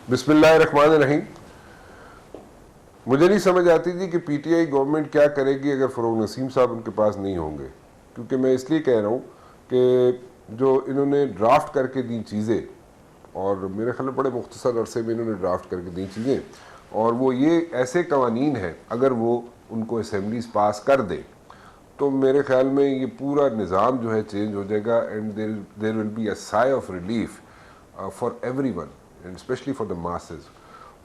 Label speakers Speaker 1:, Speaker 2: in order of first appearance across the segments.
Speaker 1: बिस्मिल्लाहिर्रहमानिर्रहीम। मुझे नहीं समझ आती थी कि पीटीआई गवर्नमेंट क्या करेगी अगर फ़रोग नसीम साहब उनके पास नहीं होंगे, क्योंकि मैं इसलिए कह रहा हूँ कि जो इन्होंने ड्राफ्ट करके दी चीज़ें, और मेरे ख्याल में बड़े मुख्तसर अरसे में इन्होंने ड्राफ्ट करके दी चीज़ें, और वो ये ऐसे कवानीन हैं अगर वो उनको असम्बलीज पास कर दे तो मेरे ख्याल में ये पूरा निज़ाम जो है चेंज हो जाएगा and there will be a sigh of relief for every one and specially for the masses.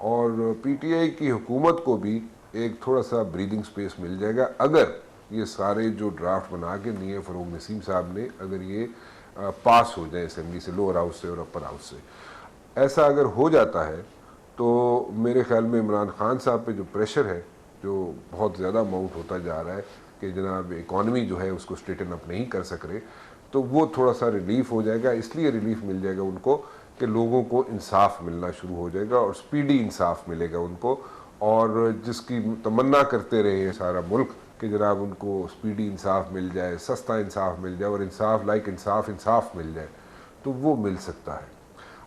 Speaker 1: और पीटीआई की हुकूमत को भी एक थोड़ा सा ब्रीदिंग स्पेस मिल जाएगा अगर ये सारे जो ड्राफ्ट बना के दिए फ़रोग नसीम साहब ने, अगर ये पास हो जाए असम्बली से, लोअर हाउस से और अपर हाउस से। ऐसा अगर हो जाता है तो मेरे ख्याल में इमरान खान साहब पे जो प्रेशर है, जो बहुत ज़्यादा माउंट होता जा रहा है कि जनाब इकॉनमी जो है उसको स्ट्रेटन अप नहीं कर सक रहे, तो वो थोड़ा सा रिलीफ हो जाएगा। इसलिए रिलीफ मिल जाएगा उनको कि लोगों को इंसाफ मिलना शुरू हो जाएगा और स्पीडी इंसाफ मिलेगा उनको, और जिसकी तमन्ना करते रहे हैं सारा मुल्क कि जनाब उनको स्पीडी इंसाफ मिल जाए, सस्ता इंसाफ मिल जाए और इंसाफ लाइक इंसाफ मिल जाए, तो वो मिल सकता है।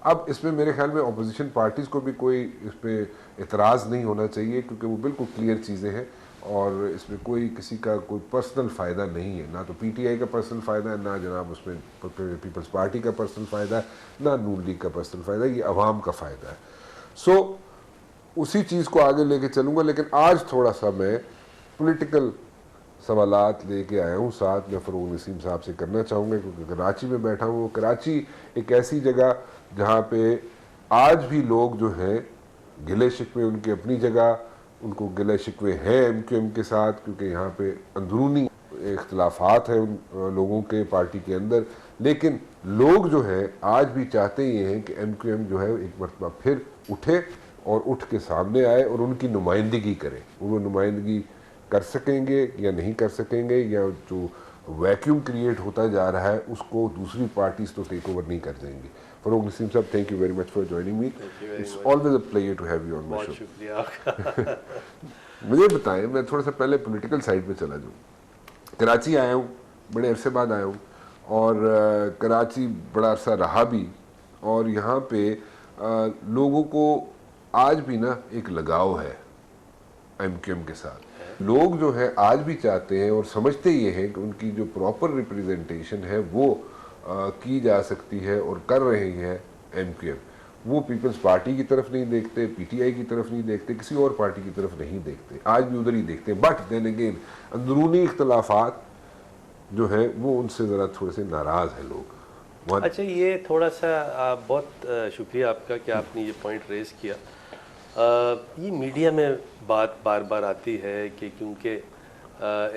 Speaker 1: अब इसमें मेरे ख्याल में अपोजिशन पार्टीज़ को भी कोई इस पर एतराज़ नहीं होना चाहिए, क्योंकि वो बिल्कुल क्लियर चीज़ें हैं और इसमें कोई किसी का कोई पर्सनल फ़ायदा नहीं है। ना तो पीटीआई का पर्सनल फ़ायदा है, ना जनाब उसमें पीपल्स पार्टी का पर्सनल फ़ायदा है, ना नून लीग का पर्सनल फ़ायदा है, ये अवाम का फ़ायदा है। सो उसी चीज़ को आगे लेके चलूँगा, लेकिन आज थोड़ा सा मैं पॉलिटिकल सवालात लेके आया हूँ साथ में फ़रोग नसीम साहब से करना चाहूँगा, क्योंकि कराची में बैठा हूँ। कराची एक ऐसी जगह जहाँ पे आज भी लोग जो हैं गिले शिकवे, उनकी अपनी जगह उनको गिले शिकवे हैं एमक्यूएम के साथ, क्योंकि यहाँ पे अंदरूनी इख्तलाफात हैं उन लोगों के पार्टी के अंदर, लेकिन लोग जो हैं आज भी चाहते ये हैं कि एमक्यूएम जो है एक मरतबा फिर उठे और उठ के सामने आए और उनकी नुमाइंदगी करे। वो नुमाइंदगी कर सकेंगे या नहीं कर सकेंगे, या जो वैक्यूम क्रिएट होता जा रहा है उसको दूसरी पार्टीज तो टेक ओवर नहीं कर देंगी। फ़रोग नसीम साहब, thank you very much for joining me. It's always a pleasure to have you on my show.
Speaker 2: बहुत शुक्रिया आपका।
Speaker 1: मुझे बताएं, मैं थोड़ा सा पहले पॉलिटिकल साइड पे चला जाऊँ। कराची आया हूँ, बड़े अरसे बाद आया हूँ, और कराची बड़ा अरसा रहा भी, और यहाँ पे लोगों को आज भी ना एक लगाव है एमक्यूएम के साथ। लोग जो है आज भी चाहते हैं और समझते ये हैं कि उनकी जो प्रॉपर रिप्रेजेंटेशन है वो की जा सकती है और कर रहे हैं एमक्यूएम। वो पीपल्स पार्टी की तरफ नहीं देखते, पीटीआई की तरफ नहीं देखते, किसी और पार्टी की तरफ नहीं देखते, आज भी उधर ही देखते हैं। बट देन अगेन अंदरूनी इख्तलाफात जो है वो उनसे ज़रा थोड़े से नाराज़ हैं लोग।
Speaker 2: अच्छा, ये थोड़ा सा बहुत शुक्रिया आपका कि आपने ये पॉइंट रेज़ किया। ये मीडिया में बात बार बार आती है कि क्योंकि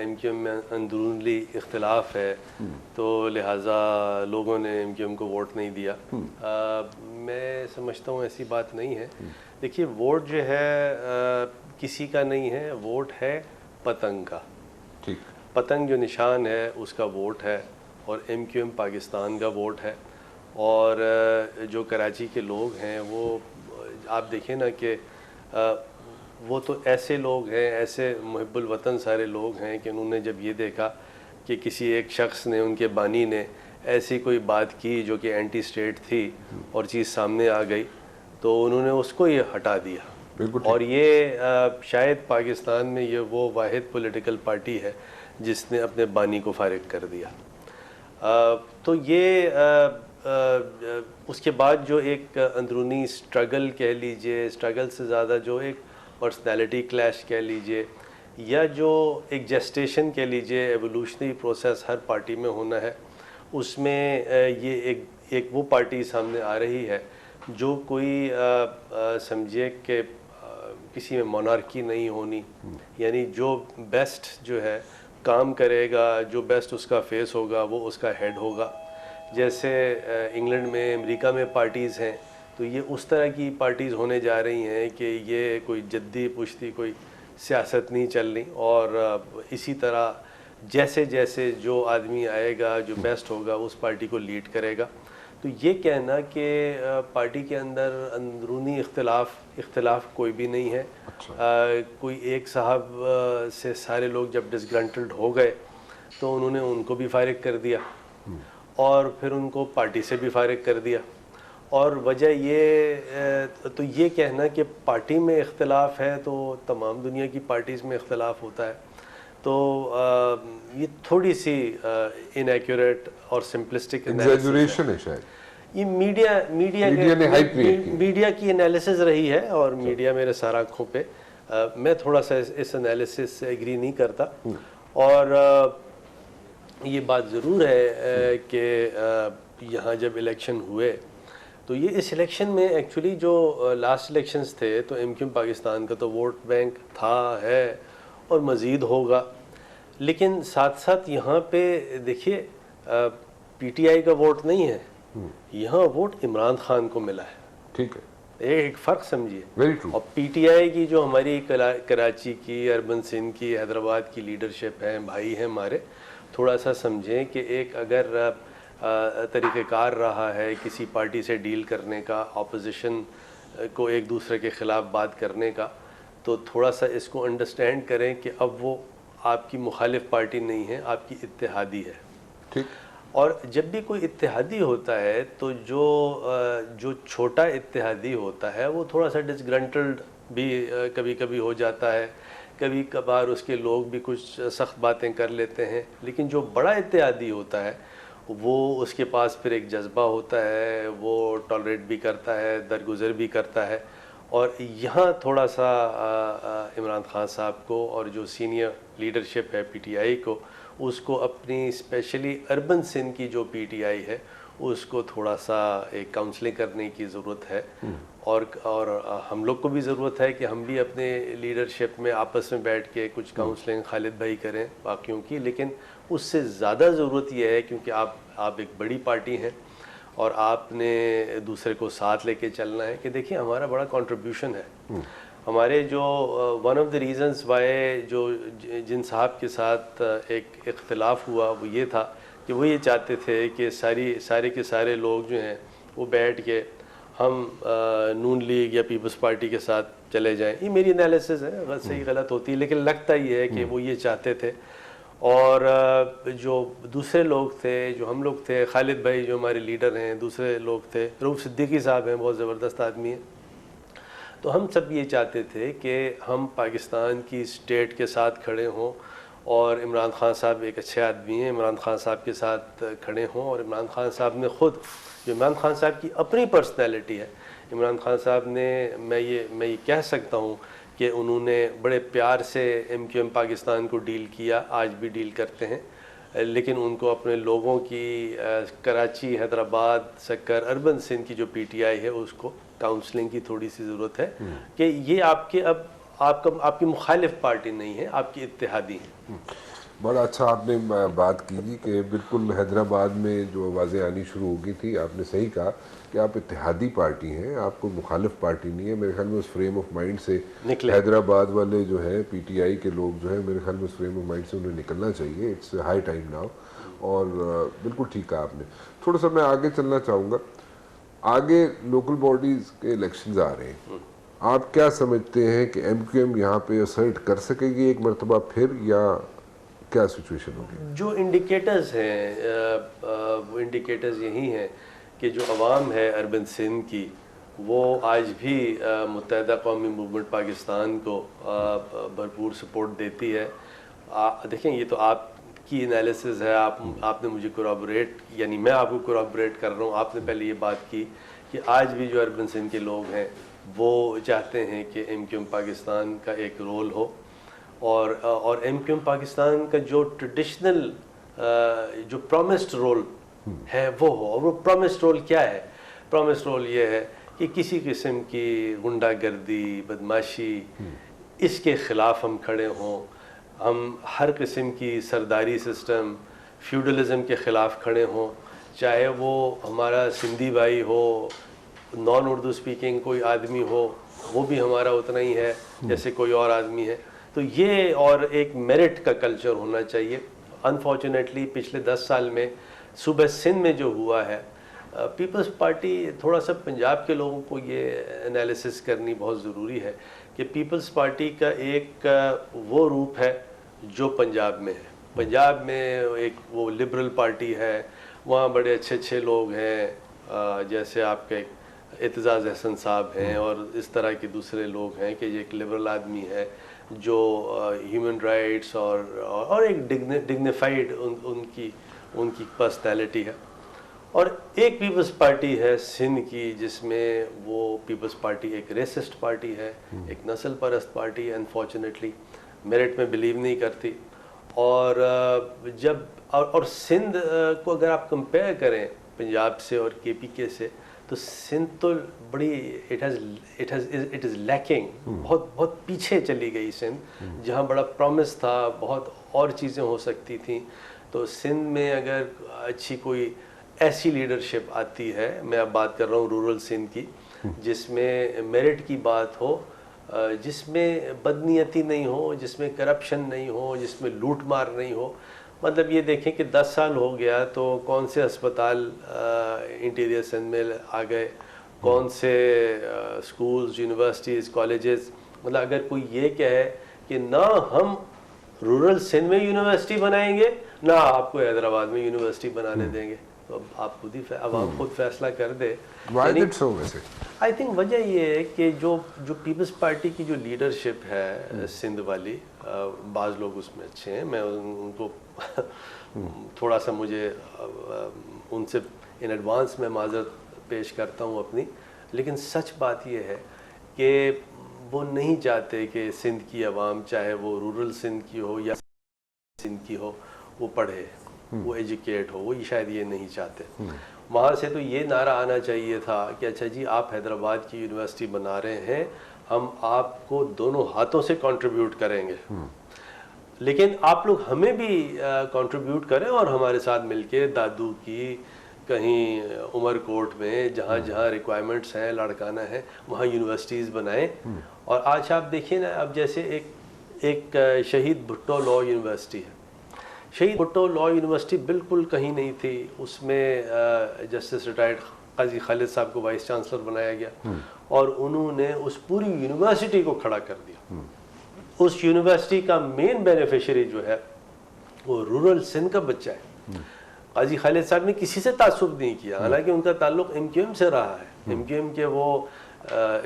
Speaker 2: एमक्यूएम में अंदरूनी इख्तलाफ है तो लिहाजा लोगों ने एमक्यूएम को वोट नहीं दिया। मैं समझता हूँ ऐसी बात नहीं है। देखिए, वोट जो है किसी का नहीं है, वोट है पतंग का।
Speaker 1: ठीक,
Speaker 2: पतंग जो निशान है उसका वोट है, और एमक्यूएम पाकिस्तान का वोट है। और जो कराची के लोग हैं वो आप देखें ना कि वो तो ऐसे लोग हैं, ऐसे मुहिब्बुल वतन सारे लोग हैं कि उन्होंने जब ये देखा कि किसी एक शख्स ने, उनके बानी ने ऐसी कोई बात की जो कि एंटी स्टेट थी और चीज़ सामने आ गई, तो उन्होंने उसको ये हटा दिया। और ये शायद पाकिस्तान में ये वो वाहिद पॉलिटिकल पार्टी है जिसने अपने बानी को फारिग कर दिया। तो ये उसके बाद जो एक अंदरूनी स्ट्रगल कह लीजिए, स्ट्रगल से ज़्यादा जो एक पर्सनैलिटी क्लैश कह लीजिए, या जो एक जेस्टेशन कह लीजिए, एवोल्यूशनरी प्रोसेस हर पार्टी में होना है, उसमें ये एक वो पार्टी सामने आ रही है जो कोई समझिए कि किसी में मोनार्की नहीं होनी, यानी जो बेस्ट जो है काम करेगा, जो बेस्ट उसका फेस होगा वो उसका हेड होगा। जैसे इंग्लैंड में, अमेरिका में पार्टीज़ हैं, तो ये उस तरह की पार्टीज़ होने जा रही हैं कि ये कोई जद्दी पुश्ती कोई सियासत नहीं चल रही, और इसी तरह जैसे जैसे जो आदमी आएगा जो बेस्ट होगा उस पार्टी को लीड करेगा। तो ये कहना कि पार्टी के अंदर अंदरूनी इख्तलाफ कोई भी नहीं है। कोई एक साहब से सारे लोग जब डिसग्रंटल्ड हो गए तो उन्होंने उनको भी फारिग कर दिया और फिर उनको पार्टी से भी फारिग कर दिया, और वजह ये तो ये कहना कि पार्टी में इख्तलाफ है तो तमाम दुनिया की पार्टीज़ में इख्तलाफ होता है, तो ये थोड़ी सी इनएक्यूरेट और सिंपलिस्टिक
Speaker 1: एग्जैजुरेशन है शायद।
Speaker 2: ये मीडिया
Speaker 1: ने हाइप क्रिएट की।
Speaker 2: मीडिया की एनालिसिस रही है और मीडिया मेरे सारा आँखों पे। मैं थोड़ा सा इस एनालिसिस से एग्री नहीं करता। और ये बात ज़रूर है कि यहाँ जब इलेक्शन हुए तो ये इस इलेक्शन में एक्चुअली जो लास्ट इलेक्शंस थे तो एमक्यूएम पाकिस्तान का तो वोट बैंक था, है और मज़ीद होगा। लेकिन साथ साथ यहाँ पे देखिए पीटीआई का वोट नहीं है, यहाँ वोट इमरान खान को मिला है।
Speaker 1: ठीक है,
Speaker 2: एक फ़र्क समझिए।
Speaker 1: Very true.
Speaker 2: और पीटीआई की जो हमारी कराची की, अर्बन सिंध की, हैदराबाद की लीडरशिप है, भाई हैं हमारे, थोड़ा सा समझें कि एक अगर तरीक़ेकार रहा है किसी पार्टी से डील करने का, ऑपोजिशन को एक दूसरे के ख़िलाफ़ बात करने का, तो थोड़ा सा इसको अंडरस्टैंड करें कि अब वो आपकी मुखालिफ पार्टी नहीं है, आपकी इत्तेहादी है।
Speaker 1: ठीक।
Speaker 2: और जब भी कोई इत्तेहादी होता है तो जो छोटा इत्तेहादी होता है वो थोड़ा सा डिसग्रंटल्ड भी कभी कभी हो जाता है, कभी कभार उसके लोग भी कुछ सख्त बातें कर लेते हैं। लेकिन जो बड़ा इत्तेहादी होता है वो उसके पास फिर एक जज्बा होता है, वो टॉलरेट भी करता है, दरगुजर भी करता है। और यहाँ थोड़ा सा इमरान खान साहब को और जो सीनियर लीडरशिप है पीटीआई को, उसको अपनी स्पेशली अर्बन सिंध की जो पीटीआई है उसको थोड़ा सा एक काउंसलिंग करने की ज़रूरत है। और हम लोग को भी ज़रूरत है कि हम भी अपने लीडरशिप में आपस में बैठ के कुछ काउंसलिंग खालिद भाई करें बाकियों की। लेकिन उससे ज़्यादा ज़रूरत यह है क्योंकि आप एक बड़ी पार्टी हैं और आपने दूसरे को साथ लेके चलना है कि देखिए हमारा बड़ा कंट्रीब्यूशन है। हमारे जो one of the reasons why जो जिन साहब के साथ एक इख्तिलाफ हुआ वो ये था कि वो ये चाहते थे कि सारे के सारे लोग जो हैं वो बैठ के हम नून लीग या पीपल्स पार्टी के साथ चले जाएं। ये मेरी एनालिसिस है, सही गलत होती है, लेकिन लगता ये है कि वो ये चाहते थे। और जो दूसरे लोग थे, जो हम लोग थे, खालिद भाई जो हमारे लीडर हैं, दूसरे लोग थे, रऊफ सिद्दीकी साहब हैं, बहुत ज़बरदस्त आदमी हैं। तो हम सब ये चाहते थे कि हम पाकिस्तान की स्टेट के साथ खड़े हों और इमरान खान साहब एक अच्छे आदमी हैं, इमरान खान साहब के साथ खड़े हों। और इमरान खान साहब ने ख़ुद, जो इमरान खान साहब की अपनी पर्सनैलिटी है, इमरान खान साहब ने, मैं ये कह सकता हूँ कि उन्होंने बड़े प्यार से एमक्यूएम पाकिस्तान को डील किया, आज भी डील करते हैं। लेकिन उनको अपने लोगों की कराची, हैदराबाद, सक्कर, अर्बन सिंध की जो पीटीआई है उसको काउंसलिंग की थोड़ी सी ज़रूरत है कि ये आपकी मुखालिफ पार्टी नहीं है, आपकी इत्तेहादी है।
Speaker 1: बड़ा अच्छा आपने बात की जी कि बिल्कुल हैदराबाद में जो आवाज़ें आनी शुरू हो गई थी, आपने सही कहा कि आप इत्तेहादी पार्टी हैं, आपको मुखालिफ पार्टी नहीं है। मेरे ख्याल में उस फ्रेम ऑफ माइंड से हैदराबाद वाले जो है पीटीआई के लोग जो है, मेरे ख्याल में उस फ्रेम ऑफ माइंड से उन्हें निकलना चाहिए। It's high time now. और बिल्कुल ठीक कहा आपने। थोड़ा सा मैं आगे चलना चाहूँगा। आगे लोकल बॉडीज़ के इलेक्शंस आ रहे हैं, आप क्या समझते हैं कि एमक्यूएम यहाँ पे असर्ट कर सकेगी एक मरतबा फिर, या क्या सिचुएशन होगी?
Speaker 2: जो इंडिकेटर्स हैं वो इंडिकेटर्स यही हैं कि जो अवाम है अर्बन सिंध की, वो आज भी मुत्तहिदा कौमी मूवमेंट पाकिस्तान को भरपूर सपोर्ट देती है। देखें, ये तो आपकी एनालिसिस है, आपने मुझे कोराबोरेट, यानी मैं आपको कोराबोरेट कर रहा हूँ। आपने पहले ये बात की कि आज भी जो अर्बन सिंध के लोग हैं वो चाहते हैं कि एमक्यूएम पाकिस्तान का एक रोल हो। और एमक्यूएम पाकिस्तान का जो ट्रेडिशनल जो प्रॉमिस्ड रोल है वो हो। और वो प्रॉमिस्ड रोल क्या है? प्रॉमिस्ड रोल ये है कि किसी किस्म की गुंडागर्दी, बदमाशी, इसके ख़िलाफ़ हम खड़े हों। हम हर किस्म की सरदारी सिस्टम, फ्यूडलिज़म के ख़िलाफ़ खड़े हों, चाहे वो हमारा सिंधी भाई हो, नॉन उर्दू स्पीकिंग कोई आदमी हो, वो भी हमारा उतना ही है जैसे कोई और आदमी है। तो ये और एक मेरिट का कल्चर होना चाहिए। अनफॉर्चुनेटली पिछले 10 साल में सूबे सिंध में जो हुआ है, पीपल्स पार्टी, थोड़ा सा पंजाब के लोगों को ये एनालिसिस करनी बहुत ज़रूरी है कि पीपल्स पार्टी का एक वो रूप है जो पंजाब में है। पंजाब में एक वो लिबरल पार्टी है, वहाँ बड़े अच्छे अच्छे लोग हैं, जैसे आपके एतजाज़ एहसन साहब हैं और इस तरह के दूसरे लोग हैं कि ये एक लिबरल आदमी है जो ह्यूमन राइट्स और एक डिग्निफाइड उनकी पर्सनैलिटी है। और एक पीपल्स पार्टी है सिंध की जिसमें वो पीपल्स पार्टी एक रेसिस्ट पार्टी है, एक नस्ल परस्त पार्टी है, अनफॉर्चुनेटली मेरिट में बिलीव नहीं करती। और जब और सिंध को अगर आप कंपेयर करें पंजाब से और केपीके से, तो सिंध तो बड़ी इट इज़ लैकिंग, बहुत पीछे चली गई सिंध, जहाँ बड़ा प्रॉमिस था, बहुत और चीज़ें हो सकती थी। तो सिंध में अगर अच्छी कोई ऐसी लीडरशिप आती है, मैं अब बात कर रहा हूँ रूरल सिंध की, जिसमें मेरिट की बात हो, जिसमें बदनीयती नहीं हो, जिसमें करप्शन नहीं हो, जिसमें लूट मार नहीं हो। मतलब ये देखें कि 10 साल हो गया तो कौन से अस्पताल इंटीरियर सिंध में आ गए, कौन से स्कूल्स, यूनिवर्सिटीज़, कॉलेजेस। मतलब अगर कोई ये कहे कि ना हम रूरल सिंध में यूनिवर्सिटी बनाएंगे, ना आपको हैदराबाद में यूनिवर्सिटी बनाने देंगे, तो अब आप खुद ही आवाम खुद फैसला कर दे। आई थिंक वजह ये है कि जो पीपल्स पार्टी की जो लीडरशिप है सिंध वाली, बाज़ लोग उसमें अच्छे हैं, मैं उनको थोड़ा सा मुझे उनसे इन एडवांस में माजरत पेश करता हूँ अपनी, लेकिन सच बात ये है कि वो नहीं चाहते कि सिंध की आवाम, चाहे वो रूरल सिंध की हो या सिंध की हो, वो पढ़े, वो एजुकेट हो, वो शायद ये नहीं चाहते। वहाँ से तो ये नारा आना चाहिए था कि अच्छा जी आप हैदराबाद की यूनिवर्सिटी बना रहे हैं, हम आपको दोनों हाथों से कंट्रीब्यूट करेंगे, लेकिन आप लोग हमें भी कंट्रीब्यूट करें और हमारे साथ मिलके दादू की कहीं उमरकोट में जहाँ जहाँ रिक्वायरमेंट्स हैं, लड़काना है, वहाँ यूनिवर्सिटीज़ बनाएं। और आज आप देखिए ना, अब जैसे एक शहीद भुट्टो लॉ यूनिवर्सिटी है, शहीद भुट्टो लॉ यूनिवर्सिटी बिल्कुल कहीं नहीं थी, उसमें जस्टिस रिटायर्ड काजी खालिद साहब को वाइस चांसलर बनाया गया और उन्होंने उस पूरी यूनिवर्सिटी को खड़ा कर दिया। उस यूनिवर्सिटी का मेन बेनिफिशियरी जो है वो रूरल सिंध का बच्चा है। काजी खालिद साहब ने किसी से तासुब नहीं किया, हालांकि उनका ताल्लुक MQM से रहा है। MQM के वो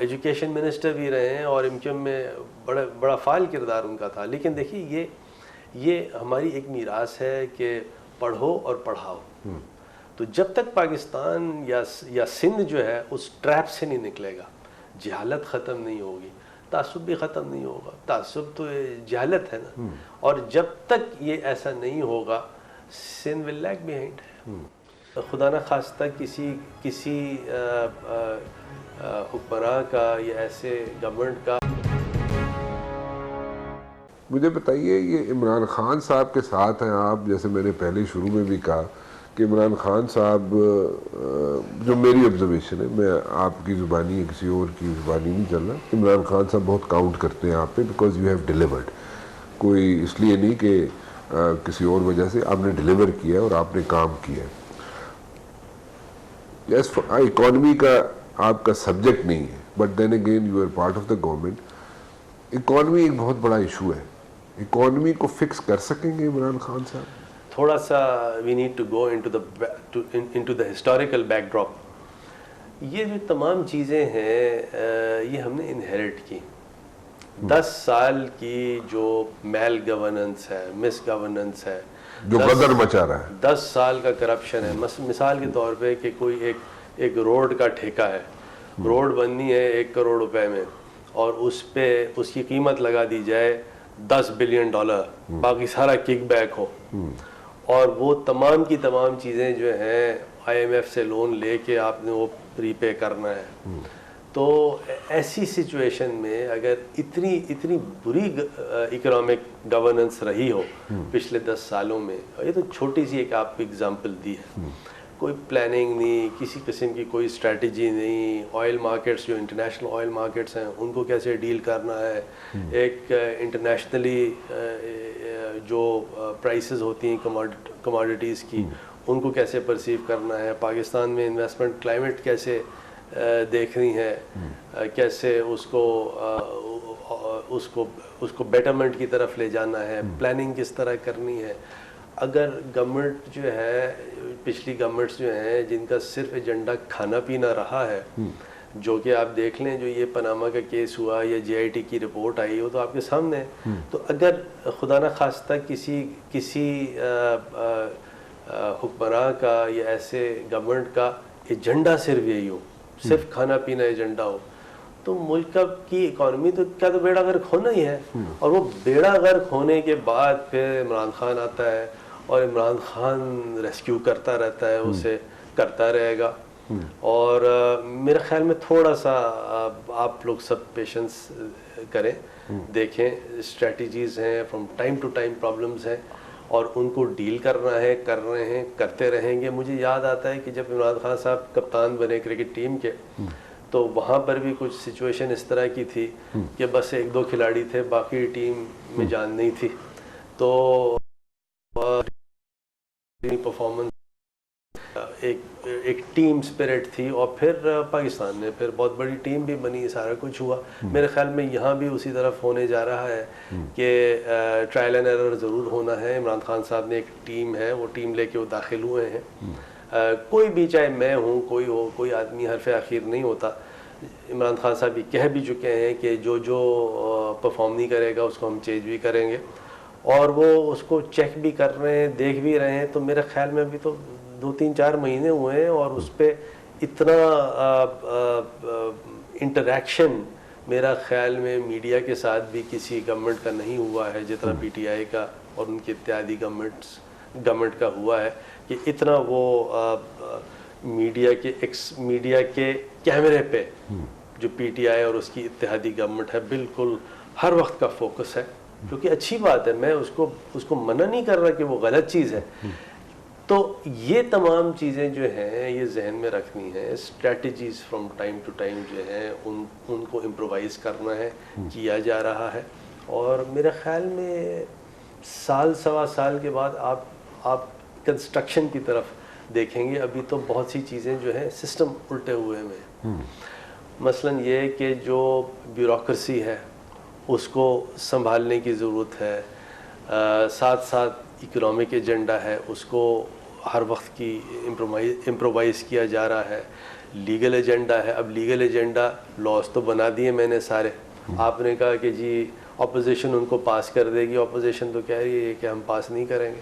Speaker 2: एजुकेशन मिनिस्टर भी रहे हैं और MQM में बड़ा फाल किरदार उनका था। लेकिन देखिए ये हमारी एक मीरास है कि पढ़ो और पढ़ाओ। तो जब तक पाकिस्तान या सिंध जो है उस ट्रैप से नहीं निकलेगा, जहालत ख़त्म नहीं होगी, तासुब भी ख़त्म नहीं होगा। तासुब तो जहालत है ना, और जब तक ये ऐसा नहीं होगा सिंध विल लैग बिहाइंड है। खुदा ना खास्ता किसी हुक्मरान का या ऐसे गवर्नमेंट का।
Speaker 1: मुझे बताइए, ये इमरान खान साहब के साथ हैं आप, जैसे मैंने पहले शुरू में भी कहा कि इमरान खान साहब, जो मेरी ऑब्जर्वेशन है, मैं आपकी ज़ुबानी या किसी और की ज़ुबानी नहीं चल रहा, इमरान खान साहब बहुत काउंट करते हैं आप पे, बिकॉज यू हैव डिलीवर्ड। कोई इसलिए नहीं कि किसी और वजह से, आपने डिलीवर किया और आपने काम किया। यस, इकॉनमी का आपका सब्जेक्ट नहीं है, but then again you are part of the government. Economy एक बहुत बड़ा इशू है, इकॉनमी को फिक्स कर सकेंगे इमरान खान साहब?
Speaker 2: थोड़ा सा we need to go into the historical backdrop. ये जो तमाम चीज़ें हैं ये हमने इनहेरिट की। 10 साल की जो मेल गवर्नेंस है, मिस गवर्नेंस है,
Speaker 1: जो गदर मचा रहा है,
Speaker 2: 10 साल का करप्शन है। मिसाल के तौर पे कि कोई एक रोड का ठेका है, रोड बननी है 1 करोड़ रुपए में, और उस पे उसकी कीमत लगा दी जाए $10 बिलियन, बाकी सारा किकबैक हो, और वो तमाम की तमाम चीज़ें जो हैं IMF से लोन लेके आपने वो प्रीपे करना है। तो ऐसी सिचुएशन में अगर इतनी बुरी इकोनॉमिक गवर्नेंस रही हो पिछले 10 सालों में, ये तो छोटी सी एक आपको एग्जांपल दी है, कोई प्लानिंग नहीं, किसी किस्म की कोई स्ट्रेटजी नहीं, ऑयल मार्केट्स जो इंटरनेशनल ऑयल मार्केट्स हैं उनको कैसे डील करना है, एक इंटरनेशनली जो प्राइसेस होती हैं कमोडिटीज़ की उनको कैसे परसीव करना है, पाकिस्तान में इन्वेस्टमेंट क्लाइमेट कैसे देखनी है, कैसे उसको बेटरमेंट की तरफ ले जाना है, प्लानिंग किस तरह करनी है। अगर गवर्नमेंट जो है, पिछली गवर्नमेंट्स जो हैं जिनका सिर्फ एजेंडा खाना पीना रहा है, जो कि आप देख लें, जो ये पनामा का केस हुआ या JIT की रिपोर्ट आई हो तो आपके सामने है। तो अगर खुदा न खास्ता किसी हुक्मरान का या ऐसे गवर्नमेंट का एजेंडा सिर्फ यही हो, सिर्फ खाना पीना एजेंडा हो, तो मुल्क की इकॉनमी तो क्या, तो बेड़ा गर्क होना ही है। और वो बेड़ा गर्क होने के बाद फिर इमरान खान आता है और इमरान खान रेस्क्यू करता रहता है, उसे करता रहेगा। और मेरे ख्याल में थोड़ा सा आप लोग सब पेशेंस करें, देखें, स्ट्रेटजीज़ हैं, from time to time problems हैं और उनको डील करना है, कर रहे हैं, करते रहेंगे। मुझे याद आता है कि जब इमरान खान साहब कप्तान बने क्रिकेट टीम के, तो वहाँ पर भी कुछ सिचुएशन इस तरह की थी कि बस 1-2 खिलाड़ी थे, बाकी टीम में जान नहीं थी। तो परफॉर्मेंस, एक टीम स्पिरिट थी और फिर पाकिस्तान में फिर बहुत बड़ी टीम भी बनी, सारा कुछ हुआ। मेरे ख्याल में यहाँ भी उसी तरफ होने जा रहा है कि ट्रायल एंड एरर ज़रूर होना है। इमरान खान साहब ने एक टीम है, वो टीम लेके वो दाखिल हुए हैं। कोई भी, चाहे मैं हूँ, कोई हो, कोई आदमी हरफ आखिर नहीं होता। इमरान खान साहब ये कह भी चुके हैं कि जो परफॉर्म नहीं करेगा उसको हम चेंज भी करेंगे, और वो उसको चेक भी कर रहे हैं, देख भी रहे हैं। तो मेरे ख्याल में अभी तो 2-3-4 महीने हुए हैं और उस पर इतना इंटरेक्शन मेरा ख्याल में मीडिया के साथ भी किसी गवर्नमेंट का नहीं हुआ है जितना PTI का और उनके इत्यादि गवर्नमेंट का हुआ है, कि इतना वो मीडिया के कैमरे पे जो PTI और उसकी इत्तेहादी गवर्नमेंट है बिल्कुल हर वक्त का फोकस है, जो कि अच्छी बात है। मैं उसको मना नहीं कर रहा कि वो गलत चीज़ है। तो ये तमाम चीज़ें जो हैं ये जहन में रखनी है। Strategies from time to time जो हैं उनको इम्प्रोवाइज़ करना है, किया जा रहा है। और मेरे ख्याल में साल सवा साल के बाद आप कंस्ट्रक्शन की तरफ देखेंगे। अभी तो बहुत सी चीज़ें जो हैं सिस्टम उल्टे हुए हैं। मसलन ये कि जो ब्यूरोक्रेसी है उसको संभालने की ज़रूरत है, साथ साथ इकोनॉमिक एजेंडा है उसको हर वक्त की इम्प्रोवाइज़ किया जा रहा है। लीगल एजेंडा है, अब लीगल एजेंडा लॉज तो बना दिए मैंने सारे। आपने कहा कि जी अपोजिशन उनको पास कर देगी, अपोजिशन तो कह रही है कि हम पास नहीं करेंगे।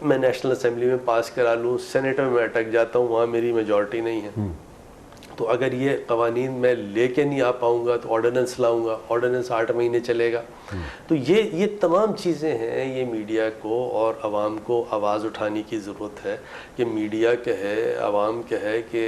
Speaker 2: मैं नेशनल असेंबली में पास करा लूँ, सेनेट में अटक जाता हूँ, वहाँ मेरी मेजॉरिटी नहीं है। तो अगर ये कवानीन मैं लेके नहीं आ पाऊँगा तो ऑर्डिनेंस लाऊंगा, ऑर्डिनेंस 8 महीने चलेगा। तो ये तमाम चीज़ें हैं, ये मीडिया को और आवाम को आवाज़ उठाने की ज़रूरत है कि मीडिया कहे, आवाम कहे कि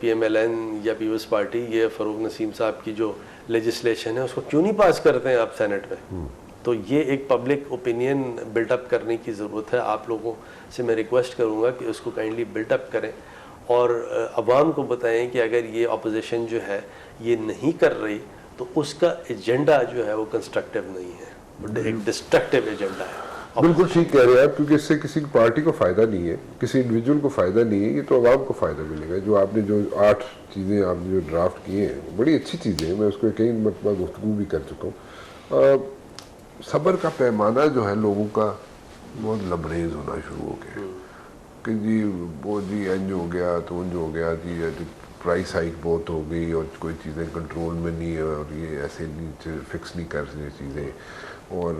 Speaker 2: PMLN या पीपल्स पार्टी ये फ़रूक नसीम साहब की जो लेजिस्लेशन है उसको क्यों नहीं पास करते हैं आप सेनेट में। तो ये एक पब्लिक ओपिनियन बिल्डअप करने की ज़रूरत है। आप लोगों से मैं रिक्वेस्ट करूँगा कि उसको काइंडली बिल्डअप करें और अवाम को बताएं कि अगर ये अपोजिशन जो है ये नहीं कर रही तो उसका एजेंडा जो है वो कंस्ट्रक्टिव नहीं है, एक डिस्ट्रक्टिव एजेंडा है।
Speaker 1: बिल्कुल ठीक कह रहे हैं आप, क्योंकि इससे किसी पार्टी को फ़ायदा नहीं है, किसी इंडिविजुअल को फ़ायदा नहीं है, ये तो आवाम को फ़ायदा मिलेगा। जो आपने जो 8 चीज़ें आपने जो ड्राफ्ट किए हैं बड़ी अच्छी चीज़ें हैं, मैं उसको कई मरतबा गुफ्तगू भी कर चुका हूँ। सब्र का पैमाना जो है लोगों का बहुत लबरेज होना शुरू हो गया कि जी वो जी इंज हो गया तो उंज हो गया जी, प्राइस हाइक बहुत हो गई और कोई चीज़ें कंट्रोल में नहीं है और ये ऐसे नहीं फिक्स नहीं कर रही चीज़ें, और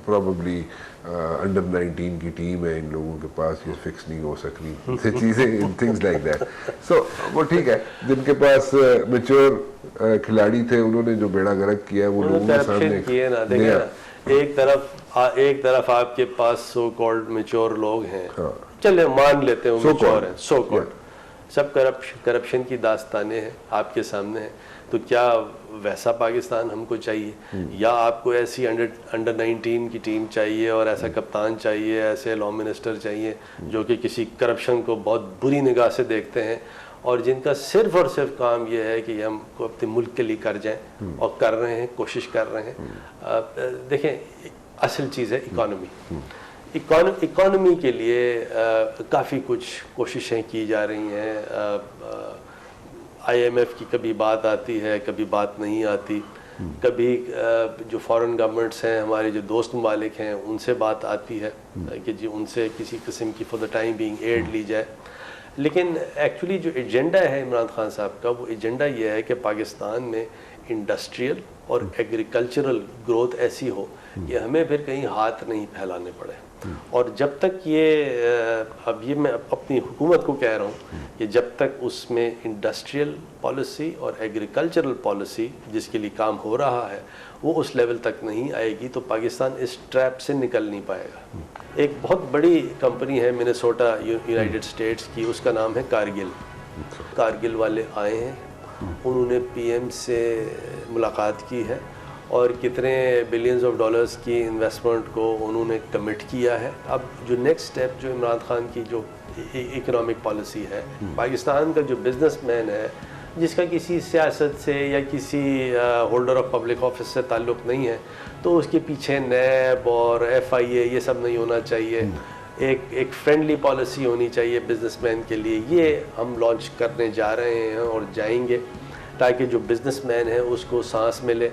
Speaker 1: प्रॉबली अंडर 19 की टीम है इन लोगों के पास, ये फिक्स नहीं हो सकती चीज़ें, थिंग्स लाइक दैट। सो वो ठीक है, जिनके पास मैच्योर खिलाड़ी थे उन्होंने जो बेड़ा गर्क किया वो लोगों के सामने
Speaker 2: किए ना। देखिए ना, एक तरफ आपके पास सो कॉल्ड मैच्योर लोग हैं, चले मान लेते हैं मैच्योर हैं, सो कॉल्ड, सब करप्शन की दास्तानें हैं आपके सामने हैं। तो क्या वैसा पाकिस्तान हमको चाहिए, या आपको ऐसी अंडर 19 की टीम चाहिए और ऐसा कप्तान चाहिए, ऐसे लॉ मिनिस्टर चाहिए जो कि किसी करप्शन को बहुत बुरी निगाह से देखते हैं और जिनका सिर्फ और सिर्फ काम ये है कि हम को अपने मुल्क के लिए कर जाएं, और कर रहे हैं, कोशिश कर रहे हैं। देखें, असल चीज़ है इकॉनमी। इकॉनमी के लिए काफ़ी कुछ कोशिशें की जा रही हैं। IMF की कभी बात आती है, कभी बात नहीं आती। कभी जो फॉरेन गवर्नमेंट्स हैं, हमारे जो दोस्त ममालिक हैं, उनसे बात आती है कि जी उनसे किसी किस्म की for the time being aid ली जाए। लेकिन एक्चुअली जो एजेंडा है इमरान खान साहब का, वो एजेंडा ये है कि पाकिस्तान में इंडस्ट्रियल और एग्रीकल्चरल ग्रोथ ऐसी हो कि हमें फिर कहीं हाथ नहीं फैलाने पड़े। और जब तक ये अब ये मैं अपनी हुकूमत को कह रहा हूँ कि जब तक उसमें इंडस्ट्रियल पॉलिसी और एग्रीकल्चरल पॉलिसी जिसके लिए काम हो रहा है वो उस लेवल तक नहीं आएगी तो पाकिस्तान इस ट्रैप से निकल नहीं पाएगा। एक बहुत बड़ी कंपनी है मिनेसोटा यूनाइटेड स्टेट्स की, उसका नाम है कारगिल। कारगिल वाले आए हैं, उन्होंने पीएम से मुलाकात की है और कितने बिलियंस ऑफ डॉलर्स की इन्वेस्टमेंट को उन्होंने कमिट किया है। अब जो नेक्स्ट स्टेप जो इमरान खान की जो इकोनॉमिक पॉलिसी है, पाकिस्तान का जो बिजनेसमैन है जिसका किसी सियासत से या किसी होल्डर ऑफ पब्लिक ऑफिस से ताल्लुक़ नहीं है, तो उसके पीछे नैब और FIA ये सब नहीं होना चाहिए। एक फ्रेंडली पॉलिसी होनी चाहिए बिजनेसमैन के लिए। ये हम लॉन्च करने जा रहे हैं और जाएंगे ताकि जो बिजनेसमैन है उसको सांस मिले।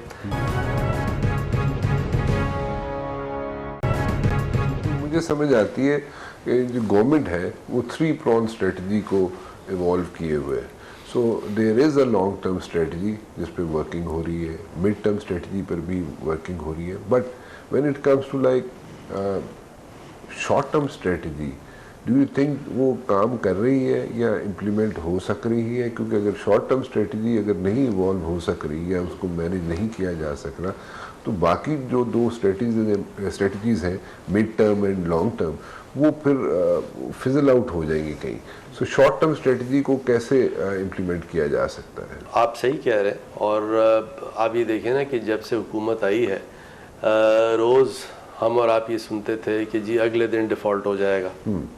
Speaker 1: मुझे समझ आती है कि जो गवर्नमेंट है वो 3 pronged स्ट्रेटजी को इवॉल्व किए हुए है। So there is a long term strategy जिस पे वर्किंग हो रही है, मिड टर्म स्ट्रेटजी पर भी वर्किंग हो रही है, but when it comes to like short term strategy, do you think वो काम कर रही है या इम्प्लीमेंट हो सक रही है? क्योंकि अगर शॉर्ट टर्म स्ट्रेटजी अगर नहीं इवॉल्व हो सक रही या उसको मैनेज नहीं किया जा सक रहा, तो बाकी जो 2 स्ट्रेटजीज़ हैं mid term and long term, वो फिर फिजल आउट हो जाएंगी कहीं। सो शॉर्ट टर्म स्ट्रेटजी को कैसे इम्प्लीमेंट किया जा सकता है?
Speaker 2: आप सही कह रहे हैं। और आप ये देखें ना कि जब से हुकूमत आई है, रोज़ हम और आप ये सुनते थे कि जी अगले दिन डिफ़ॉल्ट हो जाएगा,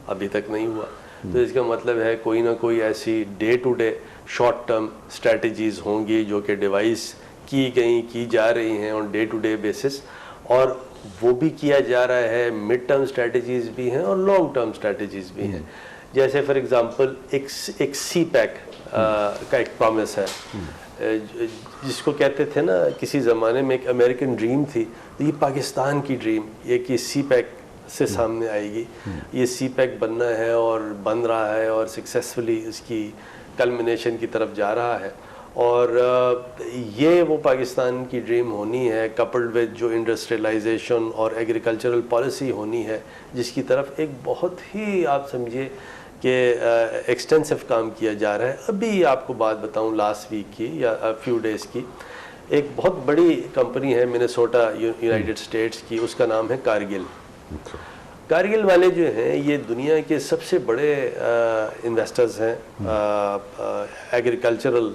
Speaker 2: अभी तक नहीं हुआ। तो इसका मतलब है कोई ना कोई ऐसी day to day short term strategies होंगी जो कि डिवाइस की जा रही हैं on day to day basis, और वो भी किया जा रहा है। मिड टर्म स्ट्रेटजीज़ भी हैं और लॉन्ग टर्म स्ट्रेटजीज़ भी हैं। जैसे फॉर एग्ज़ाम्पल एक CPEC का एक प्रॉमिस है, जिसको कहते थे ना किसी ज़माने में एक अमेरिकन ड्रीम थी, तो ये पाकिस्तान की ड्रीम ये कि CPEC से सामने आएगी। ये CPEC बनना है और बन रहा है और सक्सेसफुली इसकी कल्मिनेशन की तरफ जा रहा है। और ये वो पाकिस्तान की ड्रीम होनी है, कपल्ड विद जो इंडस्ट्रियलाइजेशन और एग्रीकल्चरल पॉलिसी होनी है, जिसकी तरफ एक बहुत ही आप समझिए कि एक्सटेंसिव काम किया जा रहा है। अभी आपको बात बताऊं लास्ट वीक की या फ्यू डेज़ की, एक बहुत बड़ी कंपनी है मिनेसोटा यूनाइटेड स्टेट्स की, उसका नाम है कारगिल। कारगिल वाले जो हैं ये दुनिया के सबसे बड़े इन्वेस्टर्स हैं एग्रीकल्चरल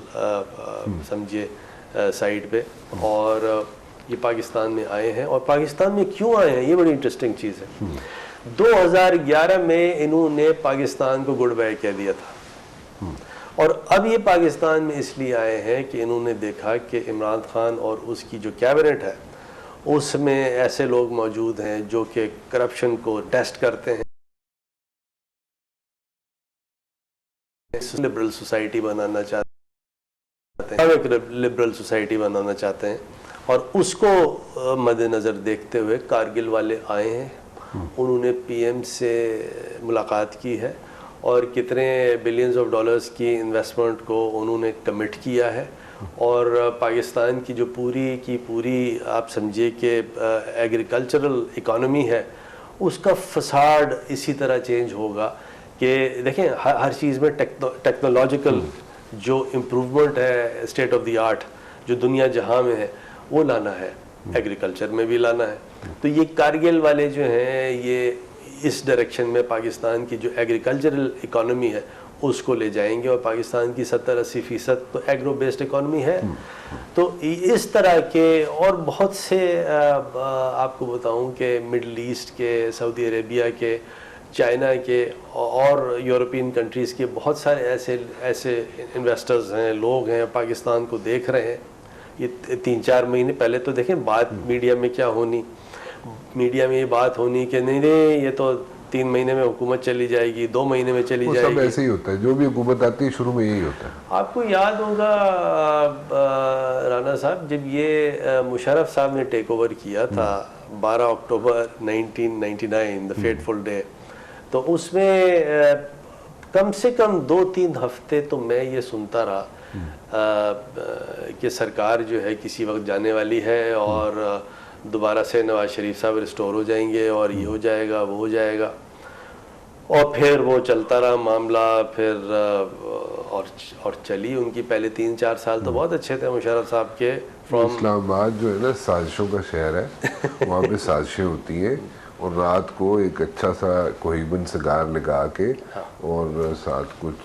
Speaker 2: समझिए साइड पे, और ये पाकिस्तान में आए हैं। और पाकिस्तान में क्यों आए हैं, ये बड़ी इंटरेस्टिंग चीज़ है। 2011 में इन्होंने पाकिस्तान को गुड बाय कह दिया था, और अब ये पाकिस्तान में इसलिए आए हैं कि इन्होंने देखा कि इमरान खान और उसकी जो कैबिनेट है उसमें ऐसे लोग मौजूद हैं जो कि करप्शन को टेस्ट करते हैं, लिबरल सोसाइटी बनाना चाहते हैं, एक लिबरल सोसाइटी बनाना चाहते हैं, और उसको मद्देनज़र देखते हुए कारगिल वाले आए हैं। उन्होंने पीएम से मुलाकात की है और कितने बिलियंस ऑफ डॉलर्स की इन्वेस्टमेंट को उन्होंने कमिट किया है। और पाकिस्तान की जो पूरी आप समझिए कि एग्रीकल्चरल इकॉनमी है, उसका फसाड इसी तरह चेंज होगा कि देखें हर चीज़ में टेक्नोलॉजिकल जो इम्प्रूवमेंट है, स्टेट ऑफ द आर्ट जो दुनिया जहां में है, वो लाना है, एग्रीकल्चर में भी लाना है। तो ये कारगिल वाले जो हैं ये इस डायरेक्शन में पाकिस्तान की जो एग्रीकल्चरल इकॉनमी है उसको ले जाएंगे, और पाकिस्तान की 70-80% तो एग्रो बेस्ड इकॉनमी है। तो इस तरह के और बहुत से आपको बताऊं कि मिडल ईस्ट के, सऊदी अरेबिया के, चाइना के और यूरोपियन कंट्रीज़ के बहुत सारे ऐसे इन्वेस्टर्स हैं, लोग हैं, पाकिस्तान को देख रहे हैं। ये 3-4 महीने पहले तो देखें बात मीडिया में क्या होनी, मीडिया में ये बात होनी कि नहीं ये तो 3 महीने में हुकूमत चली जाएगी, 2 महीने में चली
Speaker 1: वो सब
Speaker 2: जाएगी।
Speaker 1: ऐसे ही होता है, जो भी हुकूमत आती है शुरू में यही होता है।
Speaker 2: आपको याद होगा राना साहब, जब ये मुशर्रफ साहब ने टेक ओवर किया था 12 अक्टूबर 1999, द फेटफुल डे, तो उसमें कम से कम 2-3 हफ्ते तो मैं ये सुनता रहा कि सरकार जो है किसी वक्त जाने वाली है और दोबारा से नवाज शरीफ साहब रिस्टोर हो जाएंगे और ये हो जाएगा, वो हो जाएगा। और फिर वो चलता रहा मामला, फिर और चली उनकी पहले 3-4 साल तो बहुत अच्छे थे मुशर्रफ साहब के। फ्रॉम
Speaker 1: इस्लामाबाद जो है ना साजिशों का शहर है, वहाँ पे साजिशें होती हैं और रात को एक अच्छा सा कोहिबन सिगार लगा के और साथ कुछ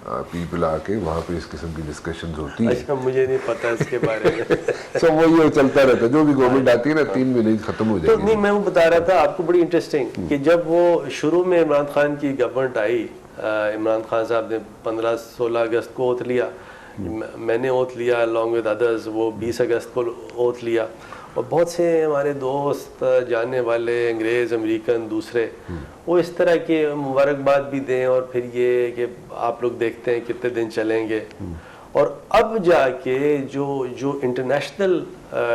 Speaker 1: पीपल आके वहाँ पे इस किस्म की डिस्कशंस होती है।
Speaker 2: अच्छा, मुझे नहीं पता इसके बारे में।
Speaker 1: सब वो ये चलता रहता है, जो भी गवर्नमेंट आती है ना 3 महीने खत्म हो
Speaker 2: तो
Speaker 1: जाएगी।
Speaker 2: नहीं, मैं वो बता रहा था आपको बड़ी इंटरेस्टिंग कि जब वो शुरू में इमरान खान की गवर्नमेंट आई, इमरान खान साहब ने 15-16 अगस्त को ओथ लिया, मैंने ओथ लिया अलॉन्ग विद अदर्स, वो 20 अगस्त को ओथ लिया, और बहुत से हमारे दोस्त जानने वाले अंग्रेज़, अमेरिकन, दूसरे, वो इस तरह के मुबारकबाद भी दें और फिर ये कि आप लोग देखते हैं कितने दिन चलेंगे। और अब जाके जो इंटरनेशनल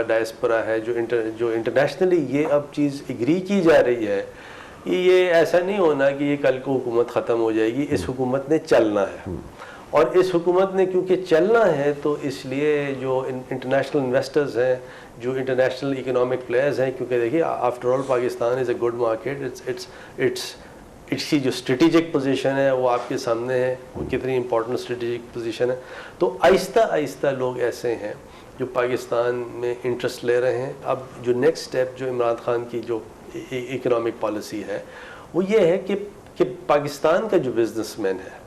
Speaker 2: डायस्पोरा है, जो इंटरनेशनली ये अब चीज़ एग्री की जा रही है, ये ऐसा नहीं होना कि ये कल को हुकूमत ख़त्म हो जाएगी, इस हुकूमत ने चलना है। और इस हुकूमत ने क्योंकि चलना है तो इसलिए जो इंटरनेशनल इन्वेस्टर्स हैं, जो इंटरनेशनल इकोनॉमिक प्लेयर्स हैं, क्योंकि देखिए after all Pakistan is a good market, इसकी जो स्ट्रेटेजिक पोजीशन है वो आपके सामने है, वो कितनी इंपॉर्टेंट स्ट्रेटेजिक पोजीशन है। तो आहिस्ता आहिस्ता लोग ऐसे हैं जो पाकिस्तान में इंटरेस्ट ले रहे हैं। अब जो नेक्स्ट स्टेप जो इमरान खान की जो इकोनॉमिक पॉलिसी है वो ये है कि पाकिस्तान का जो बिजनेसमैन है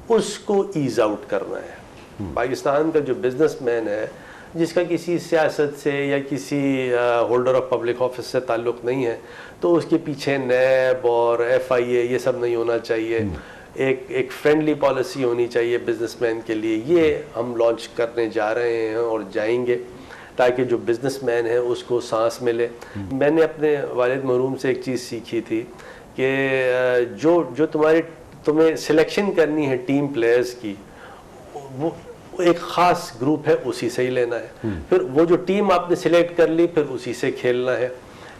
Speaker 2: उसको ईज आउट करना है। पाकिस्तान का जो बिजनेसमैन है जिसका किसी सियासत से या किसी होल्डर ऑफ पब्लिक ऑफिस से ताल्लुक़ नहीं है, तो उसके पीछे नैब और FIA ये सब नहीं होना चाहिए। एक फ्रेंडली पॉलिसी होनी चाहिए बिजनेसमैन के लिए। ये हम लॉन्च करने जा रहे हैं और जाएंगे ताकि जो बिजनेसमैन है उसको सांस मिले। मैंने अपने वालिद मरहूम से एक चीज़ सीखी थी कि जो तुम्हें सिलेक्शन करनी है टीम प्लेयर्स की, वो एक ख़ास ग्रुप है, उसी से ही लेना है। फिर वो जो टीम आपने सिलेक्ट कर ली, फिर उसी से खेलना है।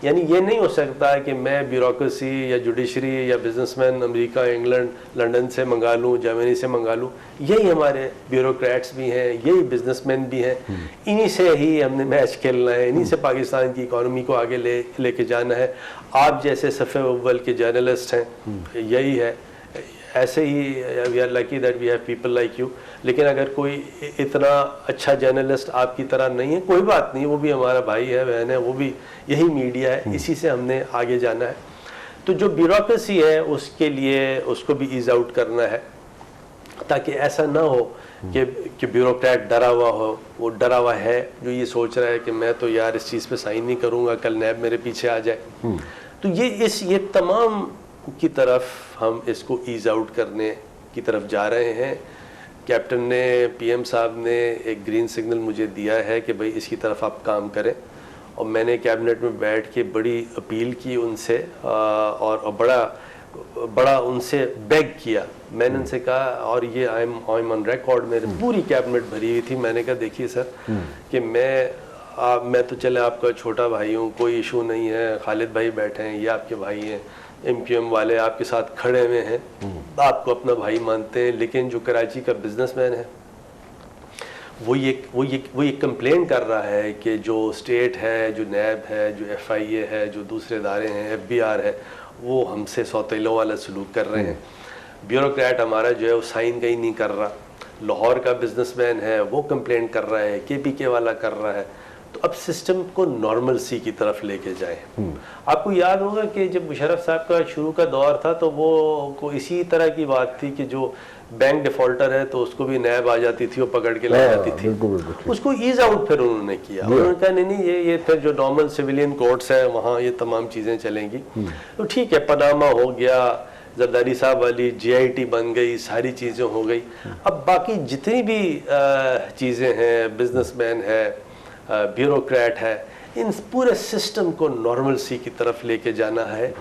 Speaker 2: यानी ये नहीं हो सकता है कि मैं ब्यूरोक्रेसी या जुडिशरी या बिजनेसमैन अमेरिका, इंग्लैंड, लंदन से मंगा लूँ, जर्मनी से मंगा लूँ। यही हमारे ब्यूरोक्रेट्स भी हैं, यही बिजनेसमैन भी हैं, इन्हीं से ही हमने मैच खेलना है, इन्हीं से पाकिस्तान की इकॉनमी को आगे लेके जाना है। आप जैसे सफ़े अव्वल के जर्नलिस्ट हैं, यही है। ऐसे ही we are lucky that we have people like you. लेकिन अगर कोई इतना अच्छा जर्नलिस्ट आपकी तरह नहीं है, कोई बात नहीं, वो भी हमारा भाई है, बहन है, वो भी यही मीडिया है, इसी से हमने आगे जाना है। तो जो ब्यूरोक्रेसी है उसके लिए उसको भी ईज आउट करना है, ताकि ऐसा ना हो कि ब्यूरोक्रेट डरा हुआ हो। वो डरा हुआ है जो ये सोच रहा है कि मैं तो यार इस चीज़ पे साइन नहीं करूँगा, कल नैब मेरे पीछे आ जाए। तो ये तमाम की तरफ हम इसको ईज आउट करने की तरफ जा रहे हैं। कैप्टन ने, PM साहब ने एक ग्रीन सिग्नल मुझे दिया है कि भाई इसकी तरफ आप काम करें, और मैंने कैबिनेट में बैठ के बड़ी अपील की उनसे और बड़ा उनसे बेग किया। मैंने उनसे कहा, और ये आई एम ऑन रिकॉर्ड, मेरी पूरी कैबिनेट भरी हुई थी, मैंने कहा देखिए सर कि मैं तो चले आपका छोटा भाई हूँ, कोई इशू नहीं है, खालिद भाई बैठे हैं, ये आपके भाई हैं, MQM वाले आपके साथ खड़े हुए हैं, आपको अपना भाई मानते हैं, लेकिन जो कराची का बिजनेसमैन है वो ये कंप्लेन कर रहा है कि जो स्टेट है, जो नैब है, जो FIA है, जो दूसरे इदारे हैं, FBR है, वो हमसे सौतेलों वाला सलूक कर रहे हैं। ब्यूरोक्रेट हमारा जो है वो साइन कहीं नहीं कर रहा। लाहौर का बिजनेसमैन है वो कंप्लेन कर रहा है, KPK वाला कर रहा है। तो अब सिस्टम को नॉर्मल सी की तरफ लेके जाएं। आपको याद होगा कि जब मुशर्रफ साहब का शुरू का दौर था तो वो इसी तरह की बात थी कि जो बैंक डिफॉल्टर है तो उसको भी नैब आ जाती थी, वो पकड़ के ले जाती थी। उसको ईज आउट फिर उन्होंने किया। उन्होंने कहा नहीं ये फिर जो नॉर्मल सिविलियन कोर्ट्स है वहाँ ये तमाम चीज़ें चलेंगी। तो ठीक है, पनामा हो गया, जरदारी साहब वाली GIT बन गई, सारी चीज़ें हो गई। अब बाकी जितनी भी चीज़ें हैं, बिजनेसमैन है, ब्यूरोक्रेट है, इन पूरे सिस्टम को नॉर्मल सी की तरफ लेके जाना है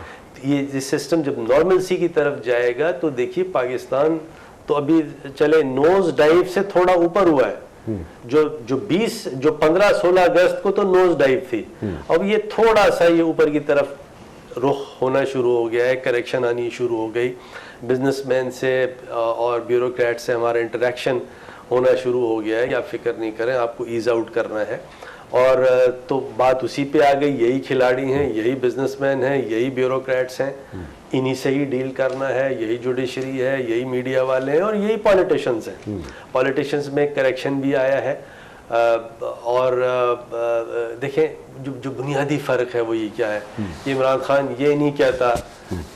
Speaker 2: ये सिस्टम जब नॉर्मलसी की तरफ जाएगा तो देखिए पाकिस्तान तो अभी चले नोज डाइव से थोड़ा ऊपर हुआ है। जो 15-16 अगस्त को तो नोज डाइव थी, अब ये थोड़ा सा ये ऊपर की तरफ रुख होना शुरू हो गया है, करेक्शन आनी शुरू हो गई, बिजनेसमैन से और ब्यूरोक्रेट से हमारा इंटरेक्शन होना शुरू हो गया है। आप फिक्र नहीं करें, आपको ईज आउट करना है। और तो बात उसी पे आ गई, यही खिलाड़ी हैं, यही बिजनेसमैन हैं, यही ब्यूरोक्रेट्स हैं, इन्हीं से ही डील करना है, यही जुडिशरी है, यही मीडिया वाले हैं और यही पॉलिटिशियंस हैं। पॉलिटिशियंस में करेक्शन भी आया है। और देखें जो बुनियादी फ़र्क है वो ये क्या है कि इमरान खान ये नहीं कहता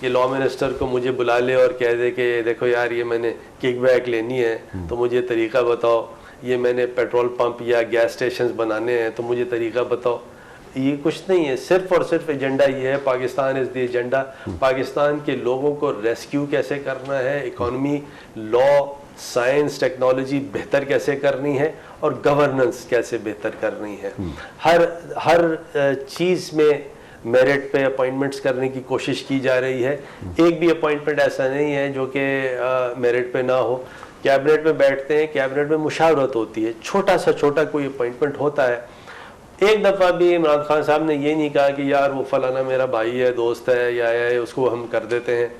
Speaker 2: कि लॉ मिनिस्टर को मुझे बुला ले और कह दे कि देखो यार ये मैंने किकबैक लेनी है तो मुझे तरीका बताओ, ये मैंने पेट्रोल पंप या गैस स्टेशंस बनाने हैं तो मुझे तरीका बताओ। ये कुछ नहीं है, सिर्फ और सिर्फ एजेंडा ये है, Pakistan is the agenda. Pakistan के लोगों को रेस्क्यू कैसे करना है, इकॉनमी, लॉ, साइंस, टेक्नोलॉजी बेहतर कैसे करनी है और गवर्नेंस कैसे बेहतर करनी है। हर चीज़ में मेरिट पे अपॉइंटमेंट्स करने की कोशिश की जा रही है। एक भी अपॉइंटमेंट ऐसा नहीं है जो कि मेरिट पे ना हो। कैबिनेट में बैठते हैं, कैबिनेट में मुशावरत होती है, छोटा सा छोटा कोई अपॉइंटमेंट होता है। एक दफ़ा भी इमरान खान साहब ने ये नहीं कहा कि यार वो फलाना मेरा भाई है, दोस्त है या उसको हम कर देते हैं,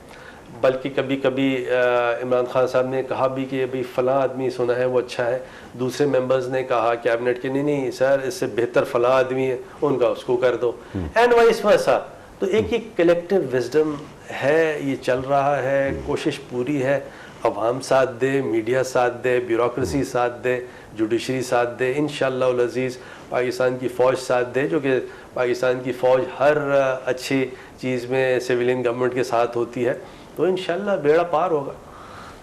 Speaker 2: बल्कि कभी कभी इमरान खान साहब ने कहा भी कि अभी फ़लाँ आदमी सुना है वो अच्छा है, दूसरे मेंबर्स ने कहा कैबिनेट के नहीं सर इससे बेहतर फ़लाँ आदमी है, उनका उसको कर दो, एंड वाइस वर्सा। तो एक कलेक्टिव विजडम है, ये चल रहा है, कोशिश पूरी है, अवाम साथ दे, मीडिया साथ दे, ब्यूरोक्रेसी साथ दे, जुडिशरी साथ दे, इंशाअल्लाह उल अज़ीज़ पाकिस्तान की फ़ौज साथ दे, जो कि पाकिस्तान की फ़ौज हर अच्छी चीज़ में सिविलियन गवर्नमेंट के साथ होती है, तो इंशाअल्लाह बेड़ा पार होगा।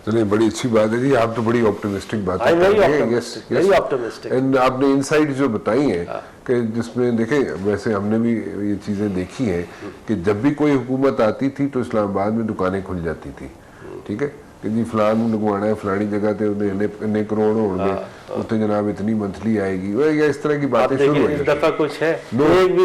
Speaker 1: चलिए बड़ी अच्छी बात है जी, आप तो बड़ी ऑप्टिमिस्टिक बात
Speaker 2: वेरी ऑप्टिमिस्टिक।
Speaker 1: एंड आपने इनसाइट जो बताई है कि जिसमें देखें, वैसे हमने भी ये चीज़ें देखी हैं कि जब भी कोई हुकूमत आती थी तो इस्लामाबाद में दुकानें खुल जाती थी, ठीक है, कि जी फलान लगवाना है, फलानी जगह पे इतने करोड़ होंगे, उतने जनाब इतनी मंथली आएगी, या इस तरह की बातें शुरू हो
Speaker 2: इस दफा कुछ है,
Speaker 1: एक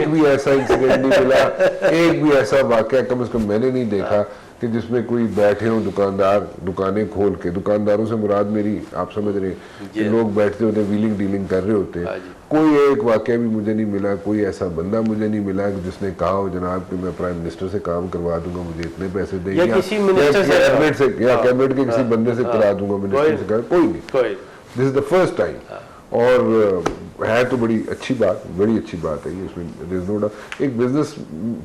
Speaker 1: भी ऐसा इंसिडेंट नहीं मिला, एक भी ऐसा वाकया कम से कम मैंने नहीं देखा कि जिसमें कोई बैठे हो दुकानदार दुकानें खोल के, दुकानदारों से मुराद मेरी आप समझ रहे हैं कि लोग बैठते होते व्हीलिंग डीलिंग कर रहे होते हैं। कोई एक वाकया भी मुझे नहीं मिला, कोई ऐसा बंदा मुझे नहीं मिला कि जिसने कहा हो जनाब कि मैं प्राइम मिनिस्टर से काम करवा दूंगा, मुझे इतने पैसे देंगे, या कैबिनेट के किसी बंदे से करा दूंगा मिनिस्टर से, कोई नहीं। This is the first time, और है तो बड़ी अच्छी बात, बड़ी अच्छी बात है ये, इसमें नो डाउट। एक बिजनेस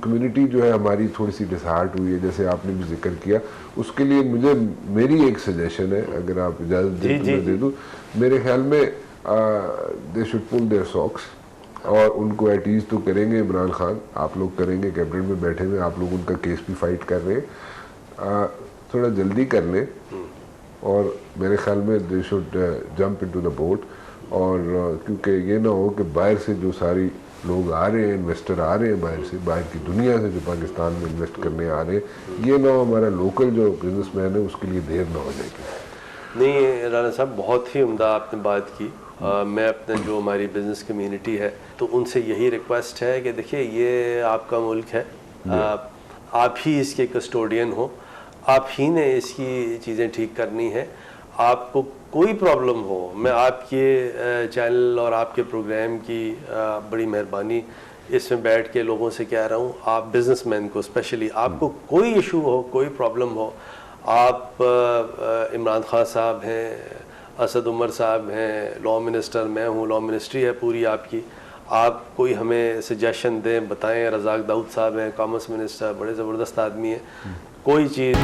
Speaker 1: कम्युनिटी जो है हमारी थोड़ी सी डिसहार्ट हुई है, जैसे आपने भी जिक्र किया, उसके लिए मेरी एक सजेशन है, अगर आप इजाज़त दें तो मैं दे दूँ। मेरे ख्याल में they should pull their socks, और उनको एटीज तो करेंगे इमरान खान, आप लोग करेंगे, कैबिनेट में बैठे हुए आप लोग उनका केस भी फाइट कर रहे हैं, थोड़ा जल्दी कर लें, और मेरे ख्याल में they should jump into the boat. और क्योंकि ये ना हो कि बाहर से जो सारी लोग आ रहे हैं, इन्वेस्टर आ रहे हैं बाहर से, बाहर की दुनिया से जो पाकिस्तान में इन्वेस्ट करने आ रहे हैं, ये ना हो हमारा लोकल जो बिजनेसमैन है उसके लिए देर ना हो जाएगी।
Speaker 2: नहीं राना साहब, बहुत ही उम्दा आपने बात की। मैं अपने जो हमारी बिजनेस कम्युनिटी है तो उनसे यही रिक्वेस्ट है कि देखिए ये आपका मुल्क है, आप ही इसके कस्टोडियन हो, आप ही ने इसकी चीज़ें ठीक करनी है। आपको कोई प्रॉब्लम हो, मैं आपके चैनल और आपके प्रोग्राम की बड़ी मेहरबानी इसमें बैठ के लोगों से कह रहा हूँ, आप बिजनेसमैन को स्पेशली, आपको कोई इशू हो, कोई प्रॉब्लम हो, आप इमरान खान साहब हैं, असद उमर साहब हैं, लॉ मिनिस्टर, मैं हूँ, लॉ मिनिस्ट्री है पूरी आपकी, आप कोई हमें सजेशन दें, बताएं। रज़ाक दाऊद साहब हैं, कॉमर्स मिनिस्टर, बड़े ज़बरदस्त आदमी हैं, कोई चीज़